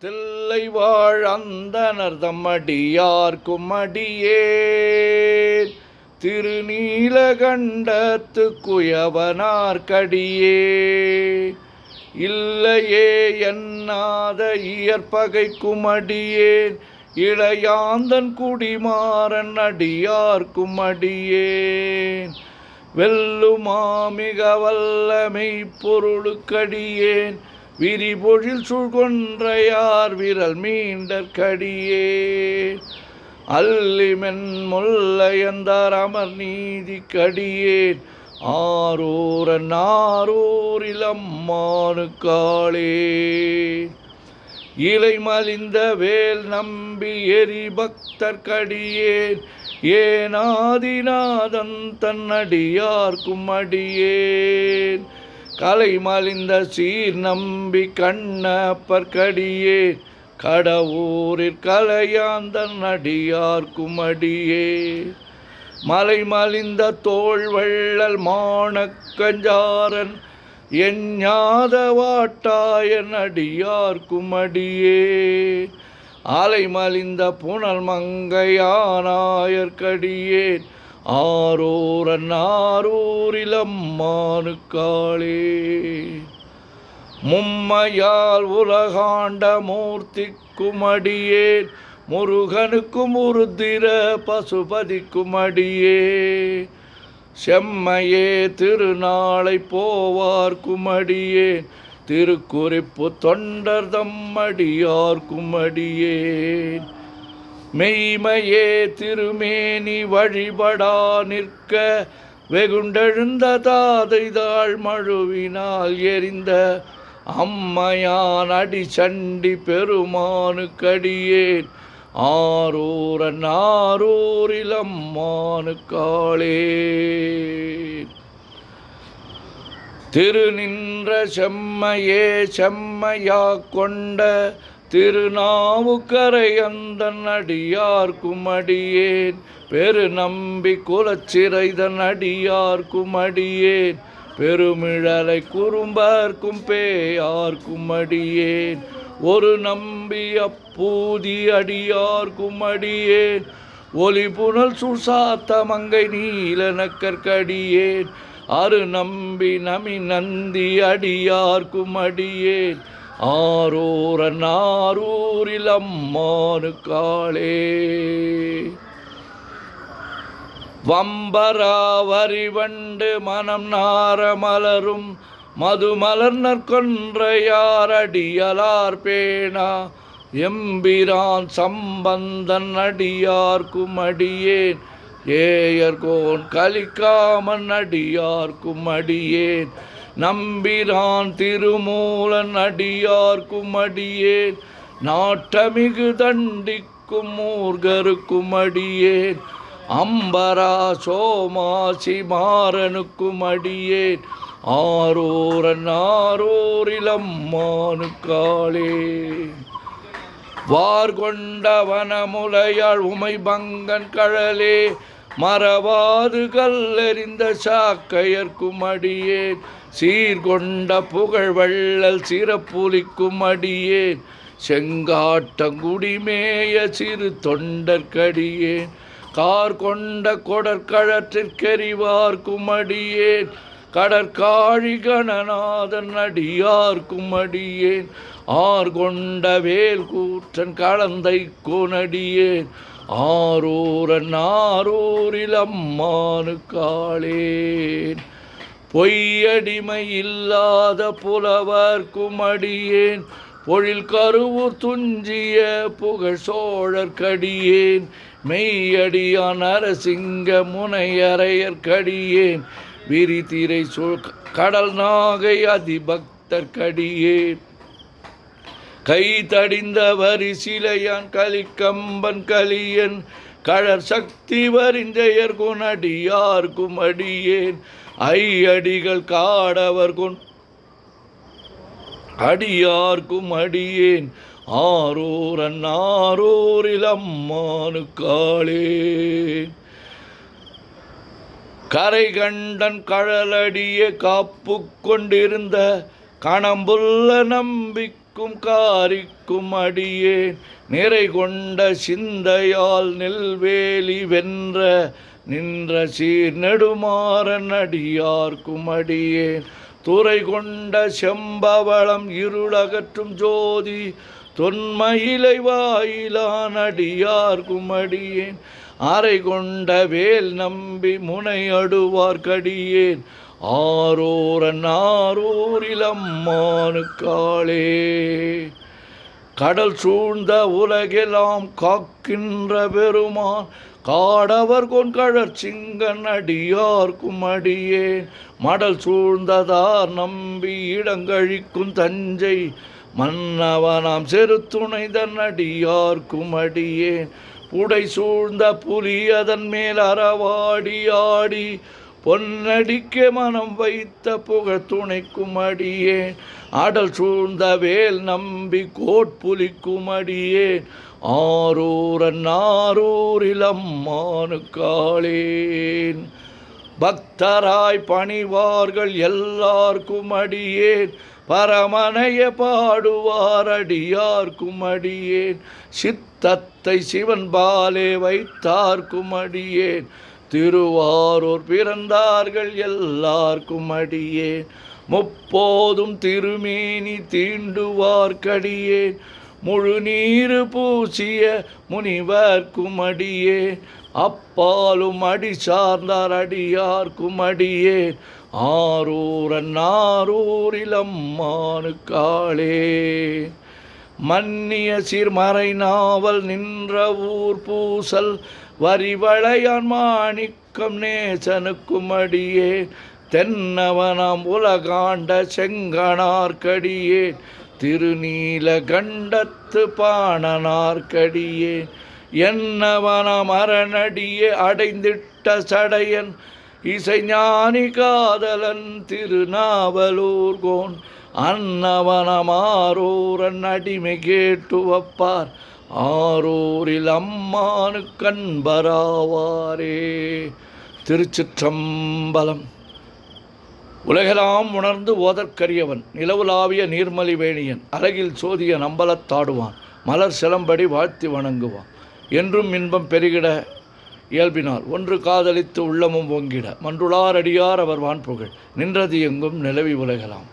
தில்லை வாழ் அந்தணர் தம்மடியார்க்கும் அடியேன் திருநீலகண்டத்து குயவனார்க்கடியே இல்லையே என்னாத இயற்பகைக்கும் அடியேன் இளையாந்தன் குடிமாறன் அடியார்க்கும் அடியேன் வெல்லுமாமிக வல்லமை பொருளுக்கடியேன் விரிபொழில் சூழ்கொன்றையார் விரல் மீண்டற்கடியே அல்லிமென் முல்லையந்தார் அமர் நீதிக்கடியேன் ஆரூரன் ஆரூரில் அம்மானுக்காளே இலை மலிந்த வேல் நம்பி எரி பக்தர்க்கடியேன் ஏனாதிநாதன் தன்னடியார்க்கும் அடியேன் கலை மலிந்த சீர் நம்பி கண்ணப்பர்க்கடியேன் கடவுரிற் கலையாந்தன் அடியார்க்கும் அடியே மலை மலிந்த தோள் வள்ளல் மாணக்கஞ்சாரன் எஞ்ஞாத வாட்டாயன் அடியார்க்கும் அடியே ஆலை மலிந்த புனல் மங்கையானாயர்க்கடியேன் ஆரூரன் ஆரூரில் அம்மானுக்காளே மும்மையால் உலகாண்ட மூர்த்திக்கும் அடியேன் முருகனுக்கும் உருத்திர பசுபதிக்கும் அடியே செம்மையே திருநாளை போவார்க்கும் அடியேன் திருக்குறிப்பு தொண்டர் தம்மடியார்க்கும் அடியேன் மெய்மையே திருமேனி வழிபடா நிற்க வெகுண்டெழுந்த தாதைதாள் மழுவினால் எரிந்த அம்மையான் அடி சண்டி பெருமானுக்கடியேன் ஆரூரன் ஆரூரில் அம்மானுக்காளே திருநின்ற செம்மையே செம்மையா கொண்ட திருநாவுக்கரை அந்தன் அடியார்க்கும் அடியேன் பெரு நம்பி குலச்சிறைதன் அடியார்க்கும் அடியேன் பெருமிழலை குறும்பர்க்கும் பேயார்க்கும் அடியேன் ஒரு நம்பி அப்பூதி அடியார்க்கும் அடியேன் ஒலி புனல் சுசாத்த மங்கை நீலனக்கற்கடியேன் அரு நம்பி நமி நந்தி அடியார்க்கும் அடியேன் ஆரூரன் ஆரூரில் அம்மானுக்காளே வம்பராவரி வண்டு மனம் நார மலரும் மதுமலர் நற்கொன்றையார் அடியலார் பேணா எம்பிரான் சம்பந்தன் அடியார்க்கும் அடியேன் ஏயர்கோன் கலிக்காமன் அடியார்க்கும் அடியேன் நம்பிரான் திருமூலன் அடியார்க்கும் அடியேன் நாட்டமிகு தண்டிக்கும் மூர்கருக்கும் அடியேன் அம்பரா சோமாசி மாறனுக்கும் அடியேன் ஆரூரன் ஆரூரில் அம்மானுக்காளே வார்கொண்ட வனமுலையாள் உமை பங்கன் கழலே மறவாது கல்லெறிந்த சாக்கையர்க்கும் அடியேன் சீர்கொண்ட புகழ் வள்ளல் சிறப்புலிக்கும் அடியேன் செங்காட்டங்குடிமேய சிறு தொண்டர்க்கடியேன் கார் கொண்ட கொடற்கழற்றிற்கெறிவார்க்கும் அடியேன் கடற்காழி கணநாதன் அடியார்க்கும் அடியேன் ஆர்கொண்ட வேல் கூற்றன் கலந்தை கோனடியேன் ஆரூரன் ஆரூரில் அம்மானுக்காளேன் பொய்யடிமை இல்லாத புலவர்க்கும் அடியேன் பொழில் கருவூர் துஞ்சிய புகழ் சோழர்க்கடியேன் மெய்யடியான் அரசிங்க முனையறையர்க்கடியேன் விரிதிரை கடல் நாகை அதிபக்தர்க்கடியேன் கை தடிந்த வரிசிலையான் கலிக்கம்பன் கலியன் கழற் சக்தி வரிஞ்செயர் குணடியார்க்கும் அடியேன் ஐயடிகள் காடவர் கொன் அடியார்க்கும் அடியேன் ஆரூரன் ஆரூரில் அம்மானுக்காளே கரை கண்டன் கழலடிய காப்பு கொண்டிருந்த கணம்புள்ள நம்பி காரிக்கும் காரிக்கும் அடியேன் நிறை கொண்ட சிந்தையால் நெல்வேலி வென்ற நின்ற சீர் நெடுமாறன் அடியார்க்கும் அடியேன் துறை கொண்ட செம்பவளம் இருளகற்றும் ஜோதி தொன்மயிலை வாயிலான் அடியார்க்கும் அடியேன் அறை கொண்ட வேல் நம்பி முனையடுவார்க்கடியேன் ஆரூரன் ஆரூரில் அம்மானுக்காளே. கடல் சூழ்ந்த உலகெல்லாம் காக்கின்ற பெருமான் காடவர் கொன்கழற் சிங்கன் அடியார்க்கும் அடியேன் மடல் சூழ்ந்ததார் நம்பி இடங்கழிக்கும் தஞ்சை மன்னவனாம் செருத்துணைதன் அடியார்க்கும் அடியேன் புடை சூழ்ந்த புலி அதன் மேல் அறவாடி ஆடி பொன்னடிக்க மனம் வைத்த புகழ் துணைக்கும் அடியேன் ஆடல் சூழ்ந்த வேல் நம்பி கோட்புலிக்கும் அடியேன் ஆரூரன் ஆரூரில் அம்மானுக்காளேன். பக்தராய் பணிவார்கள் எல்லார்க்கும் அடியேன் பரமனைய பாடுவார் அடியார்க்கும் அடியேன் சித்தத்தை சிவன் பாலே வைத்தார்க்கும் அடியேன் திருவாரூர் பிறந்தார்கள் எல்லார்க்கும் அடியேன் முப்போதும் திருமேனி தீண்டுவார்க்கடியேன் முழு நீரு பூசிய முனிவர்க்கும் அடியேன் அப்பாலும் அடி சார்ந்தார் அடியார்க்கும் அடியேன் ஆரூரன் ஆரூரில் அம்மானுக்காளே. மன்னிய சீர்மறை நாவல் நின்ற ஊர் பூசல் வரிவளையான் மாணிக்கம் நேசனுக்கும் அடியேன் தென்னவனாம் உலகாண்ட செங்கனார்க்கடியேன் திருநீல கண்டத்து பாணனார்க்கடியேன் என்னவனாம் அரணடியே அடைந்திட்ட சடையன் இசைஞானி காதலன் திருநாவலூர்கோன் அன்னவனம் ஆரூரன் அடிமை கேட்டு வப்பார் ஆரூரில் அம்மானுக்கு அன்பராவாரே. திருச்சிற்றம்பலம். உலகெல்லாம் உணர்ந்து ஓதற்கரியவன் நிலவுலாவிய நீர்மலி வேணியன் அழகில் சோதிய நம்பலத்தாடுவான் மலர் சிலம்படி வாழ்த்தி வணங்குவான் என்றும் இன்பம் பெருகிட இயல்பினால் ஒன்று காதலித்து உள்ளமும் ஓங்கிட மன்றுளார் அடியார் அவர் வான்புகழ் நின்றது எங்கும் நிலவி உலகலாம்.